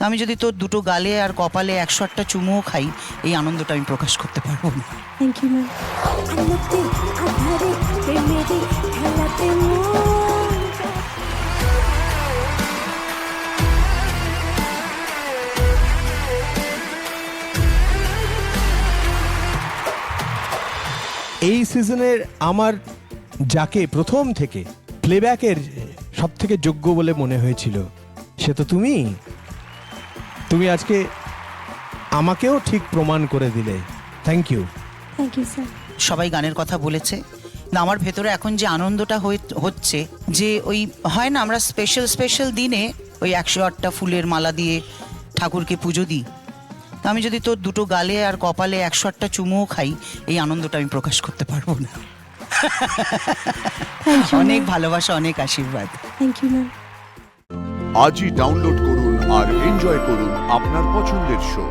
তা আমি যদি তোর দুটো গালে আর কপালে 108টা চুমুও খাই, এই আনন্দটা আমি প্রকাশ করতে পারবো না। Thank you ma'am. আলোতে আধারে প্রেমেরে খেলাতে এই সিজনের আমার যাকে প্রথম থেকে প্লেব্যাকের সব থেকে যোগ্য বলে মনে হয়েছিল সে তো তুমি আজকে আমাকেও ঠিক প্রমাণ করে দিলে। Thank you. Thank you sir. সবাই গানের কথা বলেছে, না আমার ভেতরে এখন যে আনন্দটা হচ্ছে, যে ওই হয় না আমরা স্পেশাল দিনে ওই 108টা ফুলের মালা দিয়ে ঠাকুরকে পুজো দিই, তা আমি যদি তোর দুটো গালে আর কপালে 108টা চুমুও খাই, এই আনন্দটা আমি প্রকাশ করতে পারবো না। অনেক ভালোবাসা, অনেক আশীর্বাদ। Thank you ma'am. আজই ডাউনলোড করুন আর এনজয় করুন আপনার পছন্দের শো।